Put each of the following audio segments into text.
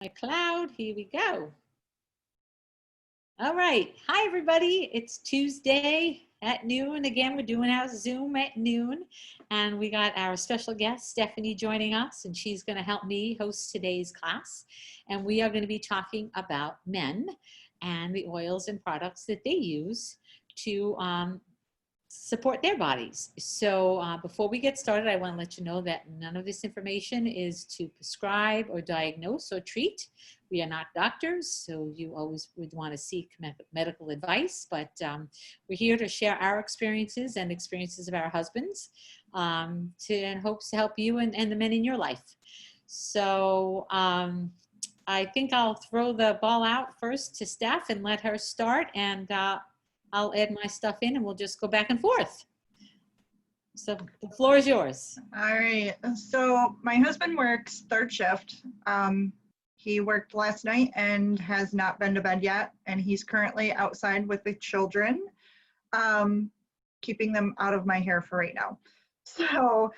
My cloud, here we go. All right. Hi, everybody. It's Tuesday at noon. Again, we're doing our Zoom at noon. And we got our special guest, Stephanie, joining us. And she's going to help me host today's class. And we are going to be talking about men and the oils and products that they use to support their bodies. So before we get started, I want to let you know that none of this information is to prescribe or diagnose or treat. We are not doctors, so you always would want to seek medical advice, but we're here to share our experiences and experiences of our husbands in hopes to help you and the men in your life. So I think I'll throw the ball out first to Steph and let her start, and I'll add my stuff in and we'll just go back and forth. So the floor is yours. All right. So my husband works third shift. He worked last night and has not been to bed yet. And he's currently outside with the children, keeping them out of my hair for right now. So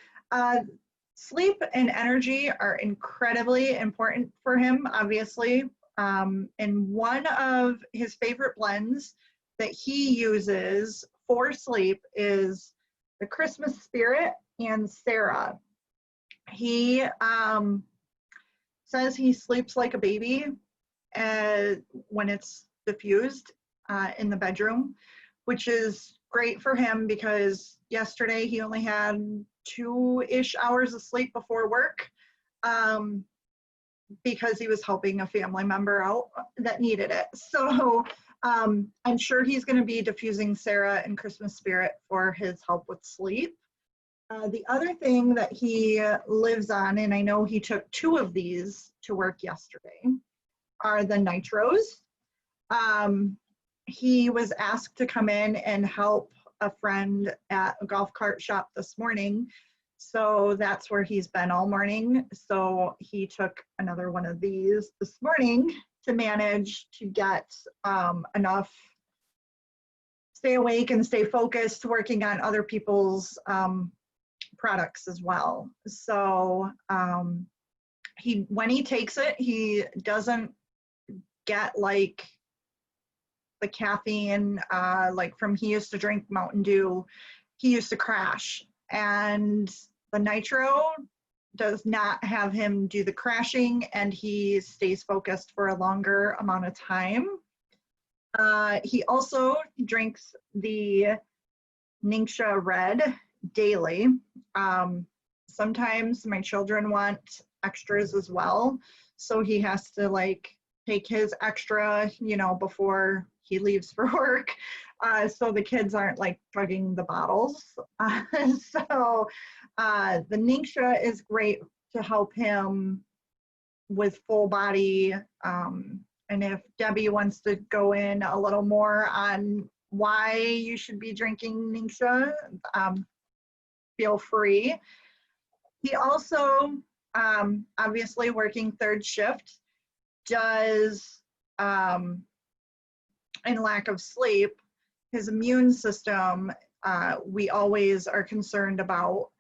sleep and energy are incredibly important for him, obviously. And one of his favorite blends that he uses for sleep is the Christmas Spirit and Sarah. He says he sleeps like a baby when it's diffused in the bedroom, which is great for him because yesterday he only had 2-ish hours of sleep before work because he was helping a family member out that needed it. So I'm sure he's going to be diffusing Sarah and Christmas Spirit for his help with sleep. The other thing that he lives on, and I know he took 2 of these to work yesterday, are the nitros. He was asked to come in and help a friend at a golf cart shop this morning. So that's where he's been all morning. So he took another one of these this morning to manage to get enough, stay awake and stay focused working on other people's products as well. So when he takes it, he doesn't get like the caffeine, like from he used to drink Mountain Dew, he used to crash. And the nitro does not have him do the crashing, and he stays focused for a longer amount of time. He also drinks the Ningxia Red daily. Sometimes my children want extras as well, so he has to like take his extra, before he leaves for work, so the kids aren't like chugging the bottles. So the Ningxia is great to help him with full body. And if Debbie wants to go in a little more on why you should be drinking Ningxia, feel free. He also, obviously working third shift, does, in lack of sleep, his immune system, we always are concerned about.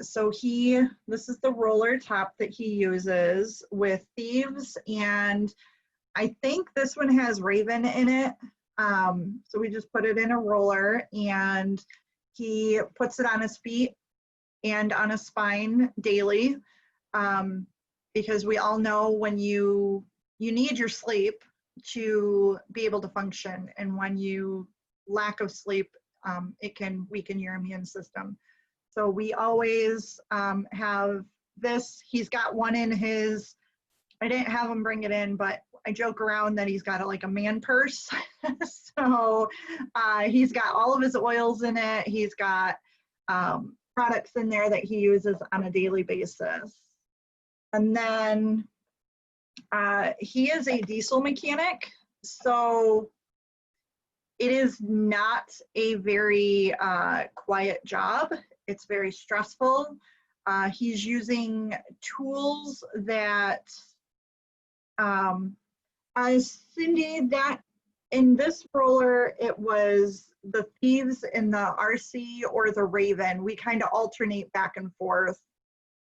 So this is the roller top that he uses with Thieves, and I think this one has Raven in it. So we just put it in a roller, and he puts it on his feet and on his spine daily, because we all know when you need your sleep to be able to function, and when you lack of sleep, it can weaken your immune system. So we always have this. He's got one in his, I didn't have him bring it in, but I joke around that he's got like a man purse. So he's got all of his oils in it. He's got products in there that he uses on a daily basis. And then he is a diesel mechanic, so it is not a very quiet job. It's very stressful. He's using tools that, Cindy, that in this roller, it was the Thieves in the RC or the Raven. We kind of alternate back and forth.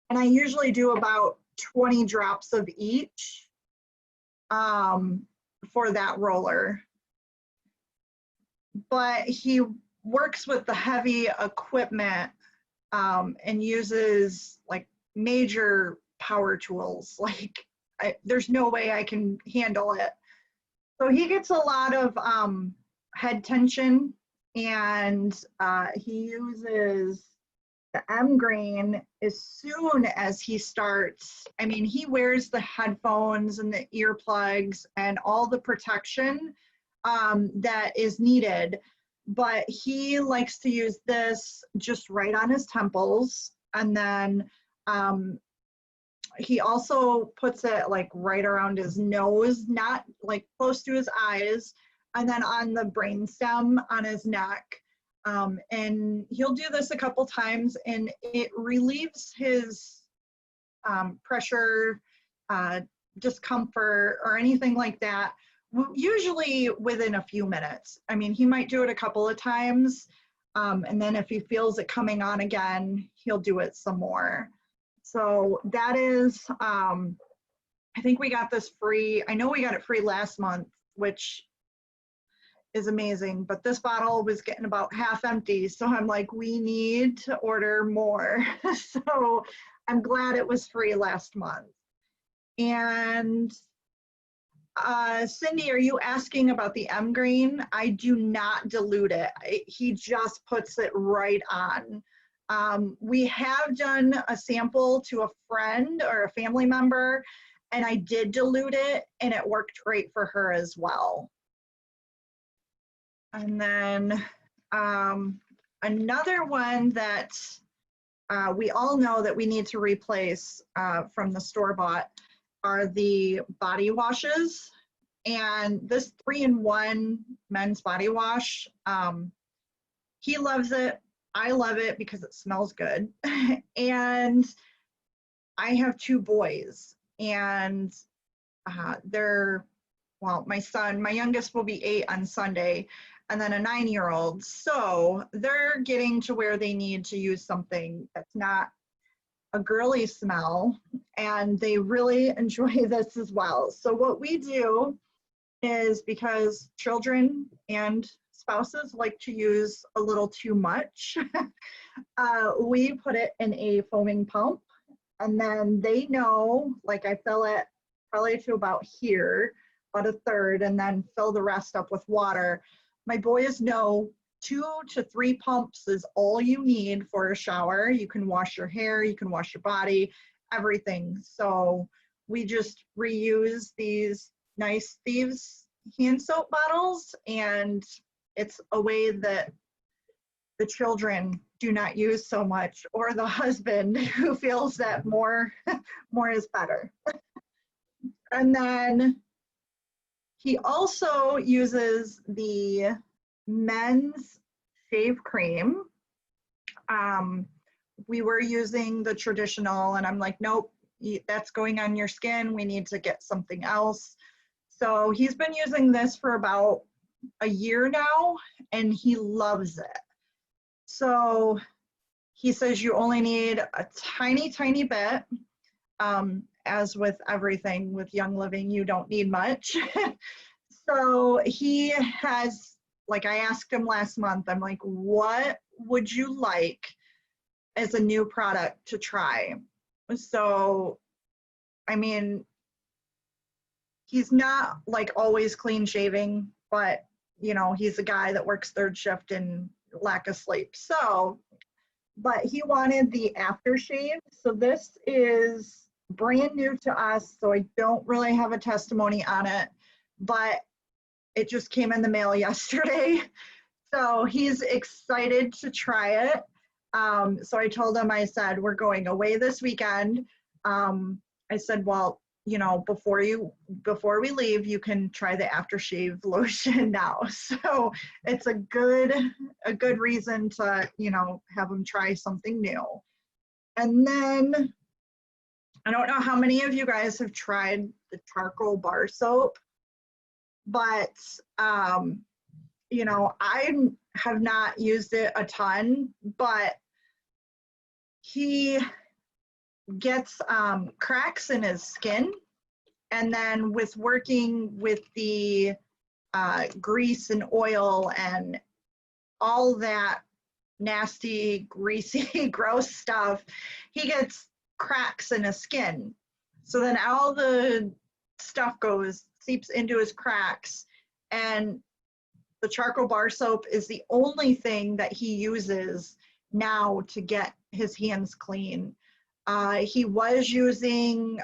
And I usually do about 20 drops of each. for that roller. But he works with the heavy equipment and uses like major power tools. Like there's no way I can handle it. So he gets a lot of head tension, and he uses the M Grain as soon as he starts. I mean, he wears the headphones and the earplugs and all the protection that is needed, but he likes to use this just right on his temples, and then he also puts it like right around his nose, not like close to his eyes, and then on the brainstem on his neck. And he'll do this a couple times, and it relieves his pressure, discomfort, or anything like that, usually within a few minutes. I mean, he might do it a couple of times, and then if he feels it coming on again, he'll do it some more. So that is, I think we got this free. I know we got it free last month, which is amazing, but this bottle was getting about half empty. So I'm like, we need to order more. So I'm glad it was free last month. And Cindy, are you asking about the M Grain? I do not dilute it. He just puts it right on. We have done a sample to a friend or a family member, and I did dilute it, and it worked great for her as well. And then another one that we all know that we need to replace from the store-bought are the body washes. And this 3-in-1 men's body wash, he loves it. I love it because it smells good. And I have 2 boys, and they're, well, my youngest will be 8 on Sunday, and then a 9-year-old. So they're getting to where they need to use something that's not a girly smell, and they really enjoy this as well. So what we do is, because children and spouses like to use a little too much, we put it in a foaming pump, and then they know, like I fill it probably to about here, about a third, and then fill the rest up with water. My boys know 2 to 3 pumps is all you need for a shower. You can wash your hair, you can wash your body, everything. So we just reuse these Nice Thieves hand soap bottles, and it's a way that the children do not use so much, or the husband who feels that more is better. And then he also uses the men's shave cream. We were using the traditional, and I'm like, nope, that's going on your skin. We need to get something else. So he's been using this for about a year now, and he loves it. So he says you only need a tiny, tiny bit. As with everything with Young Living, you don't need much. So he has, like, I asked him last month, I'm like, what would you like as a new product to try? So, I mean, he's not like always clean shaving, but you know, he's a guy that works 3rd shift and lack of sleep. So, but he wanted the aftershave. So this is brand new to us, so I don't really have a testimony on it, but it just came in the mail yesterday. So he's excited to try it. So I told him, I said, we're going away this weekend. I said, well, you know, before we leave, you can try the aftershave lotion now. So it's a good reason to, you know, have him try something new. And then I don't know how many of you guys have tried the charcoal bar soap, but you know, I have not used it a ton, but he gets cracks in his skin, And then with working with the grease and oil and all that nasty, greasy, gross stuff, he gets cracks in his skin. So then all the stuff seeps into his cracks, and the charcoal bar soap is the only thing that he uses now to get his hands clean. He was using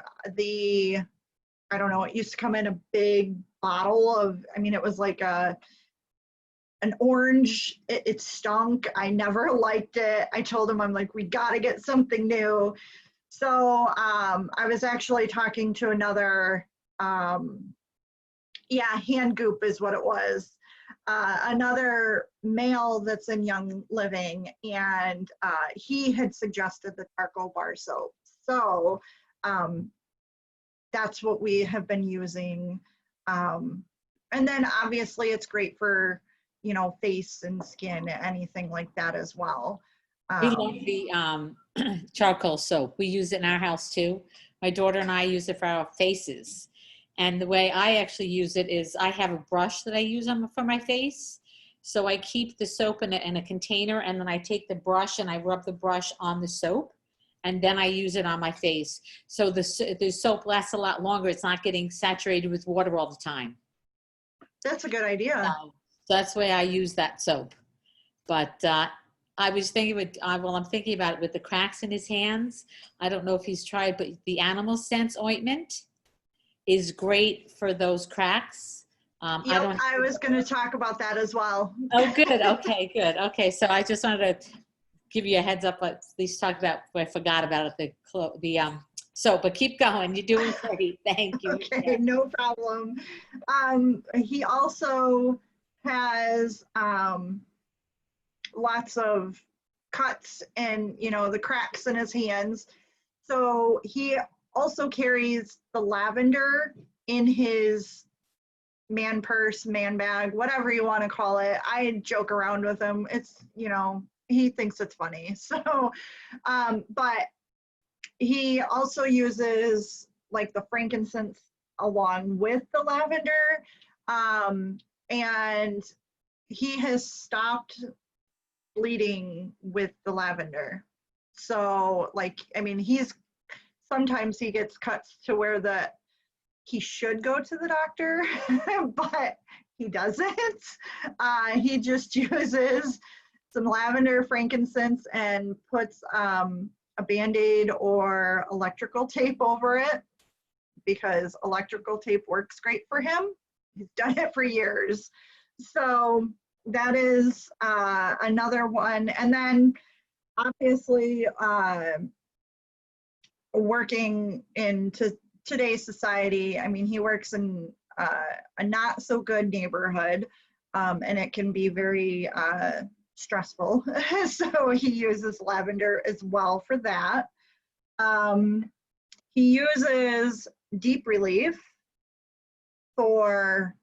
I don't know, it used to come in a big bottle of, I mean, it was like an orange, it stunk. I never liked it. I told him, I'm like, we got to get something new. So I was actually talking to another, Hand Goop is what it was. Another male that's in Young Living, and he had suggested the charcoal bar soap. So that's what we have been using. And then obviously it's great for, face and skin, anything like that as well. We love the charcoal soap. We use it in our house too. My daughter and I use it for our faces. And the way I actually use it is I have a brush that I use for my face. So I keep the soap in a container, and then I take the brush and I rub the brush on the soap, and then I use it on my face. So the soap lasts a lot longer. It's not getting saturated with water all the time. That's a good idea. So that's the way I use that soap. But I was thinking I'm thinking about it with the cracks in his hands. I don't know if he's tried, but the Animal Sense ointment is great for those cracks. I was going to talk about that as well. Oh, good. Okay, good. Okay, so I just wanted to give you a heads up, at least talk about, I forgot about it, the soap, but keep going. You're doing great. Thank you. Okay, yeah. No problem. He also has lots of cuts and, the cracks in his hands. So he also carries the lavender in his man purse, man bag, whatever you want to call it. I joke around with him. It's, he thinks it's funny. So, but he also uses like the frankincense along with the lavender. And he has stopped bleeding with the lavender. So sometimes he gets cuts to where he should go to the doctor, but he doesn't. He just uses some lavender, frankincense, and puts a Band-Aid or electrical tape over it, because electrical tape works great for him. He's done it for years. So that is another one. And then obviously working in today's society, he works in a not so good neighborhood, and it can be very stressful. So he uses lavender as well for that. He uses Deep Relief for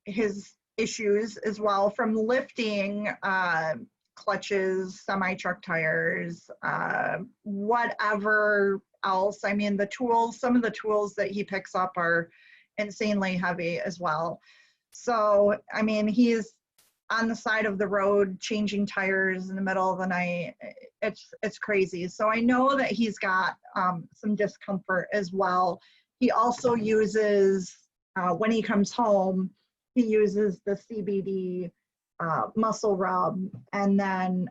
his issues as well, from lifting clutches, semi-truck tires, whatever else. The tools, some of the tools that he picks up are insanely heavy as well. So, he's on the side of the road changing tires in the middle of the night. It's crazy. So I know that he's got some discomfort as well. He also uses, when he comes home, he uses the CBD muscle rub, and then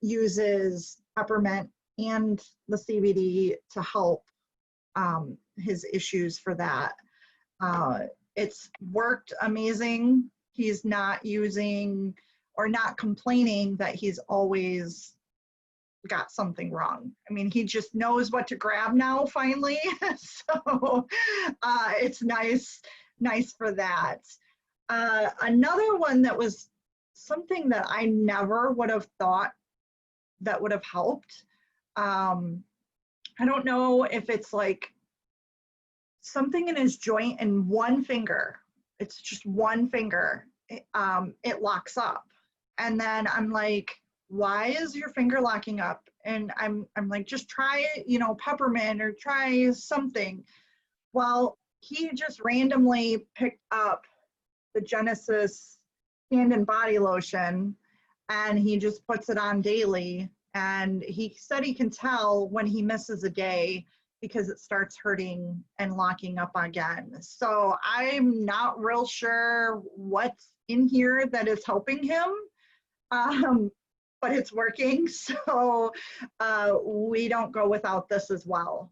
uses peppermint and the CBD to help his issues for that. It's worked amazing. He's not using or not complaining that he's always got something wrong. He just knows what to grab now, finally. So it's nice for that. Another one that was something that I never would have thought that would have helped. I don't know if it's like something in his joint in one finger. It's just one finger. It locks up. And then I'm like, why is your finger locking up? And I'm like, just try, peppermint or try something. Well, he just randomly picked up the Genesis hand and body lotion, and he just puts it on daily. And he said he can tell when he misses a day because it starts hurting and locking up again. So I'm not real sure what's in here that is helping him, but it's working. So we don't go without this as well.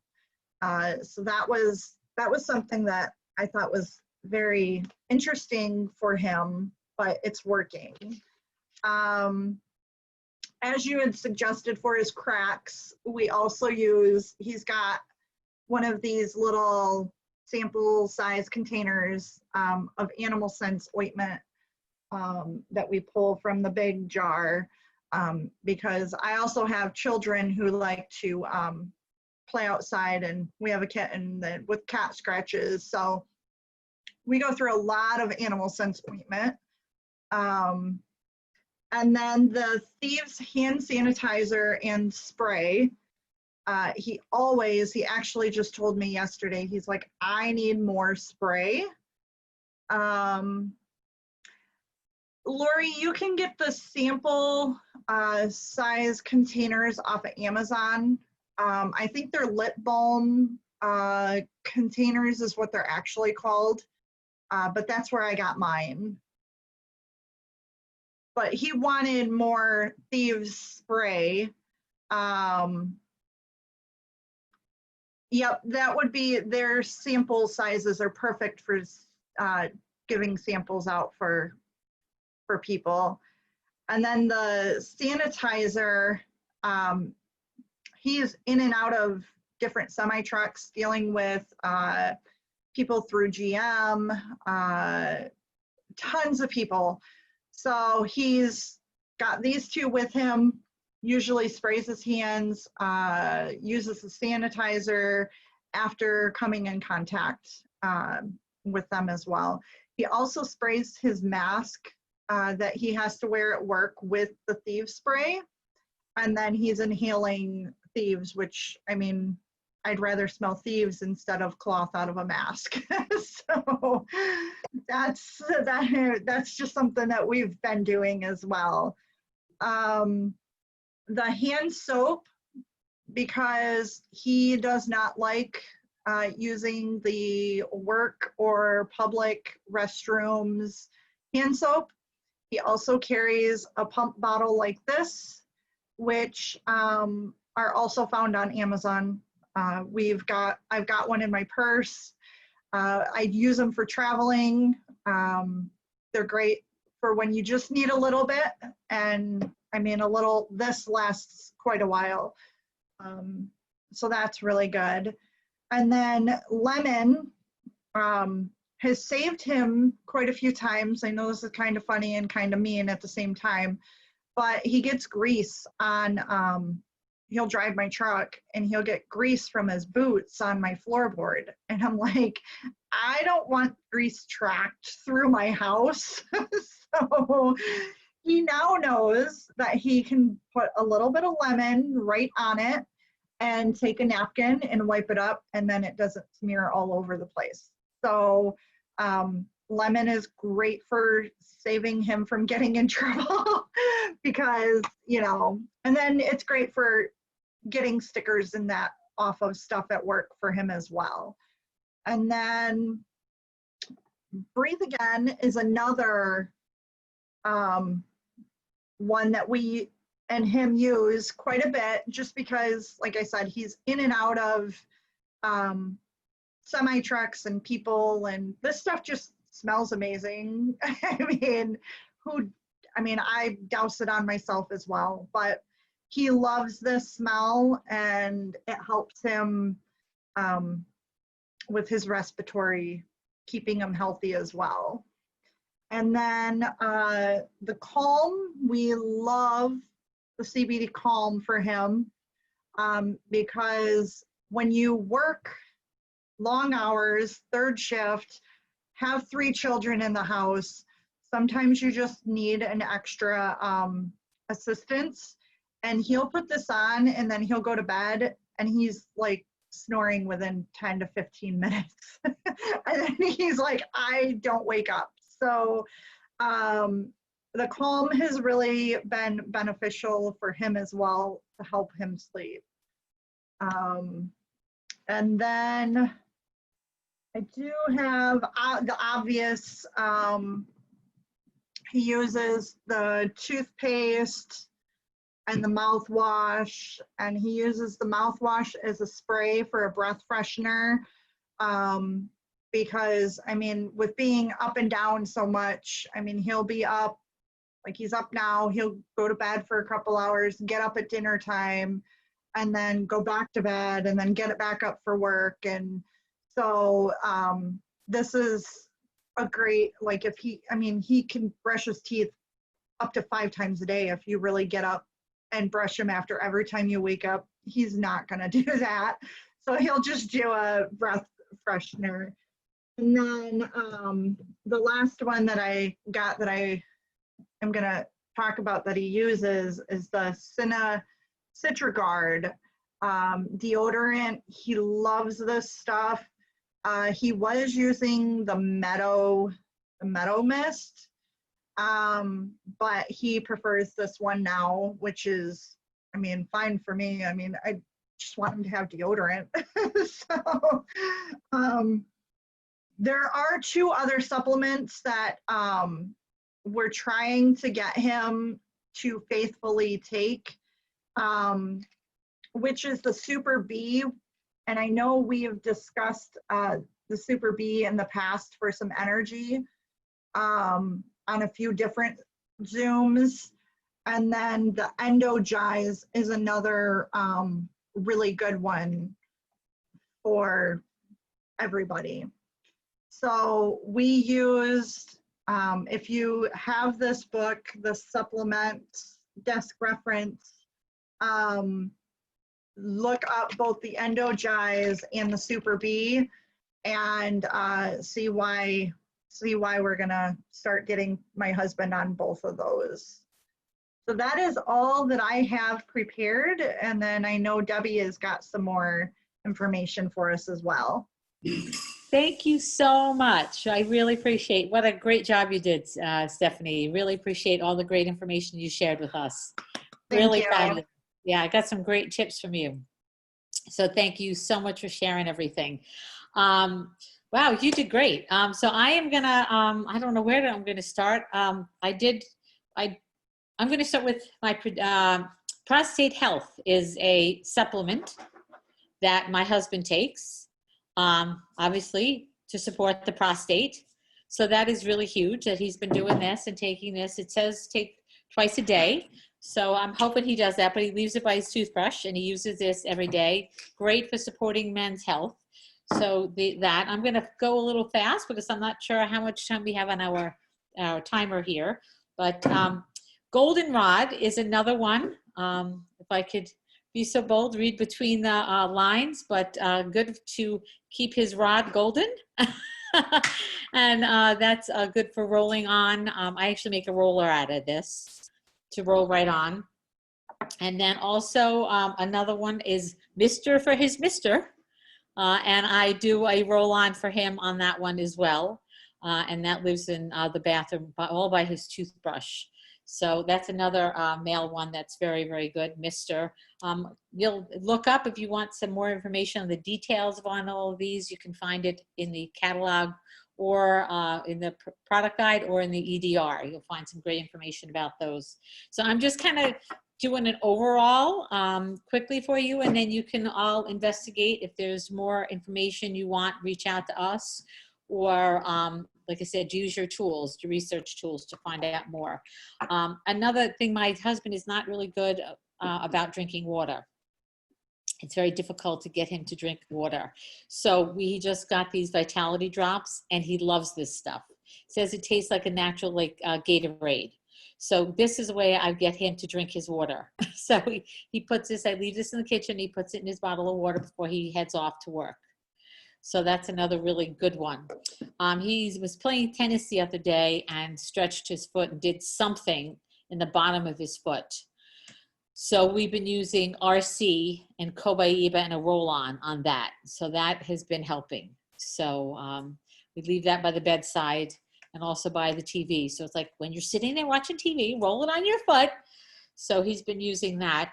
So that was something that I thought was very interesting for him, but it's working. As you had suggested for his cracks, we also use, he's got one of these little sample size containers of Animal Sense ointment that we pull from the big jar, because I also have children who like to play outside, and we have a kitten that with cat scratches. So we go through a lot of Animal Sense ointment. And then the Thieves hand sanitizer and spray. He actually just told me yesterday, he's like, I need more spray. Lori, you can get the sample size containers off of Amazon. I think they're lip balm containers is what they're actually called, but that's where I got mine. But he wanted more Thieves spray. Yep, that would be, their sample sizes are perfect for giving samples out for people. And then the sanitizer, he's in and out of different semi-trucks dealing with people through GM, tons of people. So he's got these two with him, usually sprays his hands, uses the sanitizer after coming in contact with them as well. He also sprays his mask that he has to wear at work with the Thieves spray. And then he's inhaling Thieves, which, I mean, I'd rather smell Thieves instead of cloth out of a mask. So that's just something that we've been doing as well. The hand soap, because he does not like using the work or public restrooms hand soap. He also carries a pump bottle like this, which are also found on Amazon. I've got one in my purse. I use them for traveling. They're great for when you just need a little bit. And I mean, this lasts quite a while. So that's really good. And then lemon has saved him quite a few times. I know this is kind of funny and kind of mean at the same time, but he gets grease on, he'll drive my truck and he'll get grease from his boots on my floorboard. And I'm like, I don't want grease tracked through my house. So he now knows that he can put a little bit of lemon right on it and take a napkin and wipe it up, and then it doesn't smear all over the place. So lemon is great for saving him from getting in trouble because, and then it's great for getting stickers and that off of stuff at work for him as well. And then Breathe Again is another one that we and him use quite a bit, just because, like I said, he's in and out of semi trucks and people, and this stuff just smells amazing. I douse it on myself as well, but he loves this smell and it helps him with his respiratory, keeping him healthy as well. And then the Calm, we love the CBD Calm for him because when you work long hours, third shift, have 3 children in the house, sometimes you just need an extra assistance. and he'll put this on and then he'll go to bed and he's like snoring within 10 to 15 minutes. And then he's like, I don't wake up. So the Calm has really been beneficial for him as well to help him sleep. And then I do have the obvious, he uses the toothpaste and the mouthwash, and he uses the mouthwash as a spray for a breath freshener. Because I mean, with being up and down so much, I mean, he'll be up, like he's up now, he'll go to bed for a couple hours, get up at dinner time, and then go back to bed, and then get it back up for work. And so this is a great, like if he, I mean, he can brush his teeth up to 5 times a day if you really get up and brush him after every time you wake up. He's not gonna do that. So he'll just do a breath freshener. And then the last one that I got that I am gonna talk about that he uses is the Citrigard deodorant. He loves this stuff. He was using the Meadow Mist, but he prefers this one now, which is, I mean, fine for me. I mean, I just want him to have deodorant. So there are 2 other supplements that we're trying to get him to faithfully take, which is the Super B. And I know we have discussed the Super B in the past for some energy on a few different Zooms. And then the Endogize is another really good one for everybody. So we used, if you have this book, the supplement desk reference, look up both the Endogize and the Super B and see why we're gonna start getting my husband on both of those. So that is all that I have prepared. And then I know Debbie has got some more information for us as well. Thank you so much. I really appreciate, what a great job you did, Stephanie. Really appreciate all the great information you shared with us. Really fabulous. Yeah, I got some great tips from you. So thank you so much for sharing everything. Wow, you did great. So I am gonna, I don't know where I'm gonna start. I'm gonna start with my Prostate Health is a supplement that my husband takes, obviously to support the prostate. So that is really huge that he's been doing this and taking this. It says take twice a day. So I'm hoping he does that, but he leaves it by his toothbrush and he uses this every day. Great for supporting men's health. So that I'm gonna go a little fast because I'm not sure how much time we have on our timer here. But Goldenrod is another one. If I could be so bold, read between the lines, but good to keep his rod golden. And that's good for rolling on. I actually make a roller out of this to roll right on. And then also another one is Mr. for his Mr. And I do a roll on for him on that one as well. And that lives in the bathroom all by his toothbrush. So that's another male one that's very, very good, Mr. You'll look up if you want some more information on the details on all of these. You can find it in the catalog or in the product guide or in the EDR. You'll find some great information about those. So I'm just kind of doing an overall quickly for you, and then you can all investigate. If there's more information you want, reach out to us, or like I said, use your tools, your research tools to find out more. Another thing, my husband is not really good about drinking water. It's very difficult to get him to drink water. So we just got these Vitality Drops and he loves this stuff. Says it tastes like a natural, like Gatorade. So this is a way I get him to drink his water. So he puts this, I leave this in the kitchen, he puts it in his bottle of water before he heads off to work. So that's another really good one. He was playing tennis the other day and stretched his foot and did something in the bottom of his foot. So we've been using RC and Cobaiba and a roll-on on that. So that has been helping. So we leave that by the bedside and also by the TV. So it's like when you're sitting there watching TV, roll it on your foot. So he's been using that.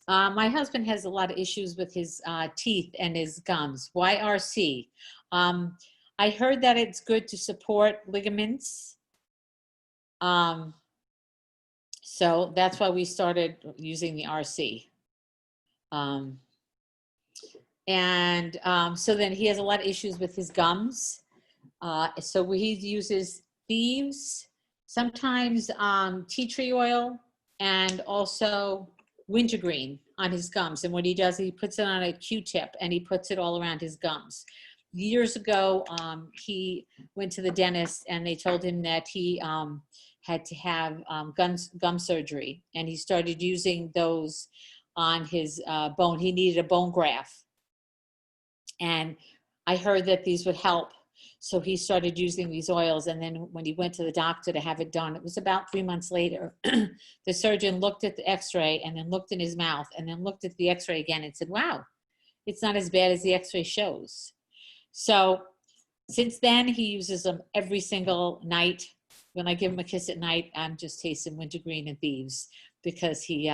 My husband has a lot of issues with his teeth and his gums. Why RC? I heard that it's good to support ligaments. So that's why we started using the RC. So then he has a lot of issues with his gums. So he uses thieves, sometimes tea tree oil, and also wintergreen on his gums. And what he does, he puts it on a Q-tip and he puts it all around his gums. Years ago, he went to the dentist and they told him that he had to have gum surgery, and he started using those on his bone. He needed a bone graft. And I heard that these would help. So he started using these oils. And then when he went to the doctor to have it done, it was about 3 months later, the surgeon looked at the x-ray and then looked in his mouth and then looked at the x-ray again and said, wow, it's not as bad as the x-ray shows. So since then, he uses them every single night. When I give him a kiss at night, I'm just tasting wintergreen and thieves because he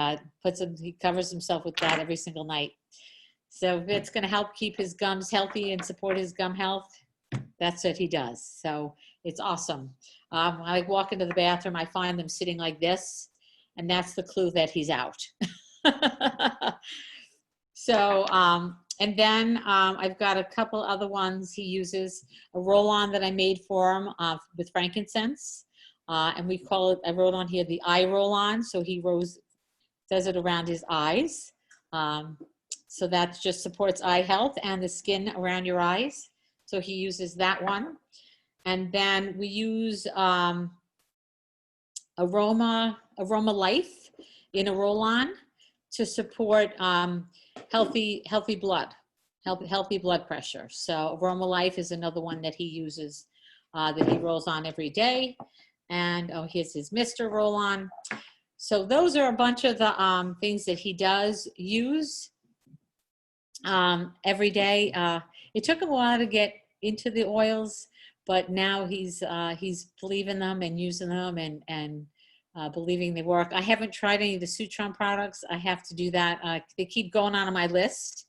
covers himself with that every single night. So if it's going to help keep his gums healthy and support his gum health, that's what he does. So it's awesome. When I walk into the bathroom, I find them sitting like this, and that's the clue that he's out. So, and then I've got a couple other ones. He uses a roll-on that I made for him with frankincense. And we call it, I wrote on here, the eye roll-on. So he does it around his eyes. So that just supports eye health and the skin around your eyes. So he uses that one. And then we use Aroma Life in a roll-on to support healthy blood pressure. So Aroma Life is another one that he uses, that he rolls on every day. And here's his Mr. roll-on. So those are a bunch of the things that he does use every day. It took him a while to get into the oils, but now he's believing them and using them and believing they work. I haven't tried any of the Sutron products. I have to do that. They keep going on my list.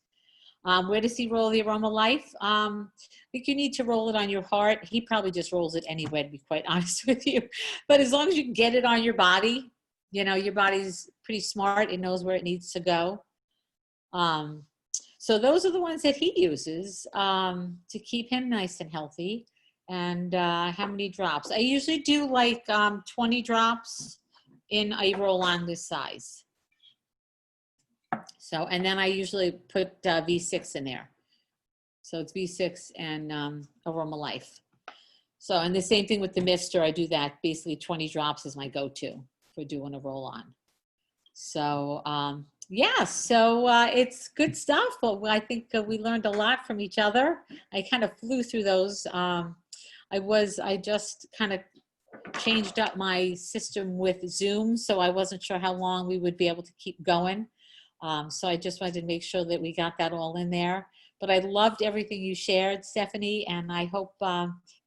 Where does he roll the Aroma Life? I think you need to roll it on your heart. He probably just rolls it anyway, to be quite honest with you. But as long as you can get it on your body, you know, your body's pretty smart. It knows where it needs to go. So those are the ones that he uses to keep him nice and healthy. And how many drops? I usually do like 20 drops in a roll-on this size. So, and then I usually put V6 in there. So it's V6 and Aroma Life. So, and the same thing with the Mister, I do that. Basically 20 drops is my go-to for doing a roll-on. So, yeah, so it's good stuff. But I think we learned a lot from each other. I kind of flew through those. I just kind of changed up my system with Zoom, so I wasn't sure how long we would be able to keep going. So I just wanted to make sure that we got that all in there. But I loved everything you shared, Stephanie, and I hope,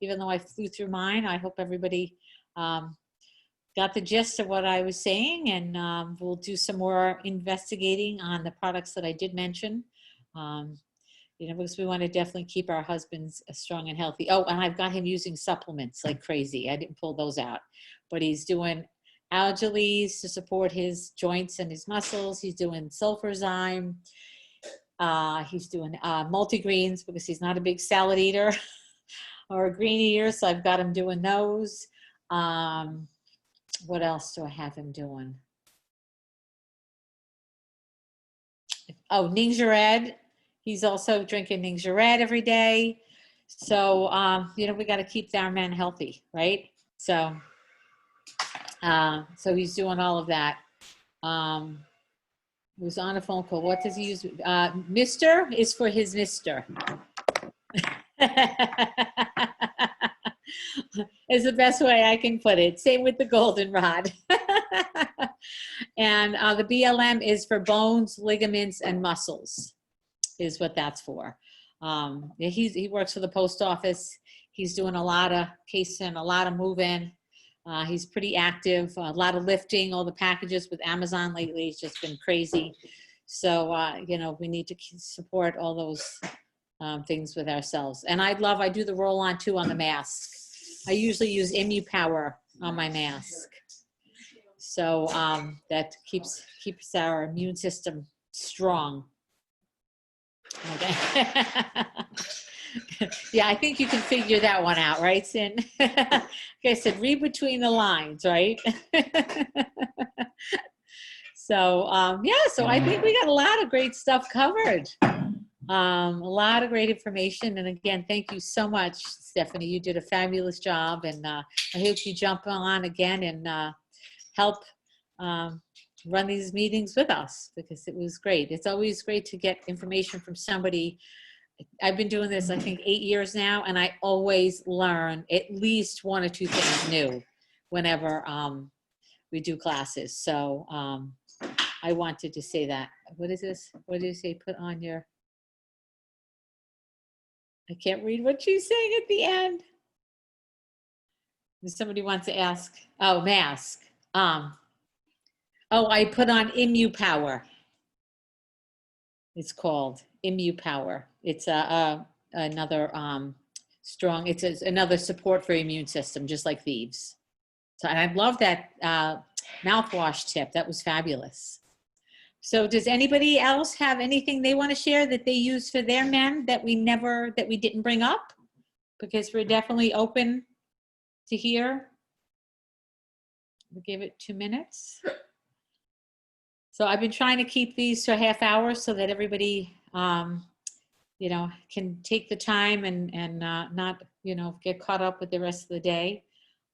even though I flew through mine, I hope everybody got the gist of what I was saying, and we'll do some more investigating on the products that I did mention. You know, because we want to definitely keep our husbands strong and healthy. Oh, and I've got him using supplements like crazy. I didn't pull those out, but he's doing Algiles to support his joints and his muscles. He's doing Sulfurzyme. He's doing multigreens because he's not a big salad eater or a green eater. So I've got him doing those. What else do I have him doing? Oh, Ningxia Red. He's also drinking Ningxia Red every day. So, you know, we got to keep our men healthy, right? So, so he's doing all of that. He was on a phone call. What does he use? Mister is for his Mister. Is the best way I can put it. Same with the goldenrod. And the BLM is for bones, ligaments, and muscles, is what that's for. Yeah, he works for the post office. He's doing a lot of casing, a lot of moving. He's pretty active, a lot of lifting, all the packages with Amazon lately. It's just been crazy. So, you know, we need to support all those things with ourselves. And I do the roll on too on the mask. I usually use Imu Power on my mask. So that keeps our immune system strong. Okay. Yeah, I think you can figure that one out, right, Sin? Like I said, read between the lines, right? So yeah, so I think we got a lot of great stuff covered. A lot of great information. And again, thank you so much, Stephanie. You did a fabulous job. And I hope you jump on again and help run these meetings with us, because it was great. It's always great to get information from somebody. I've been doing this, I think, 8 years now, and I always learn at least 1 or 2 things new whenever we do classes. So I wanted to say that. What is this? What did you say? Put on your... I can't read what she's saying at the end. Somebody wants to ask. Oh, mask. Oh, I put on Imu Power. It's called Imu Power. It's another strong. It's another support for immune system, just like Thieves. So, and I love that mouthwash tip. That was fabulous. So does anybody else have anything they want to share that they use for their men that we didn't bring up? Because we're definitely open to hear. We'll give it 2 minutes. So I've been trying to keep these to a half hour so that everybody, you know, can take the time and not, you know, get caught up with the rest of the day.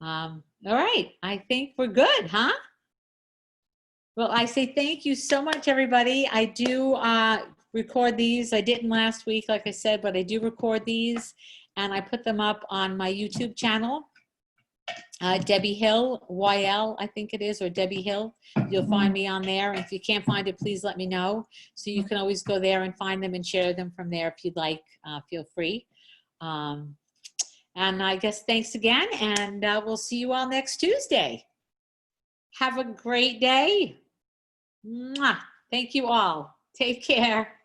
All right, I think we're good, huh? Well, I say thank you so much, everybody. I do record these. I didn't last week, like I said, but I do record these, and I put them up on my YouTube channel, Debbie Hill, YL, I think it is, or Debbie Hill. You'll find me on there. And if you can't find it, please let me know. So you can always go there and find them and share them from there if you'd like. Feel free. And I guess thanks again, and we'll see you all next Tuesday. Have a great day. Mwah. Thank you all. Take care.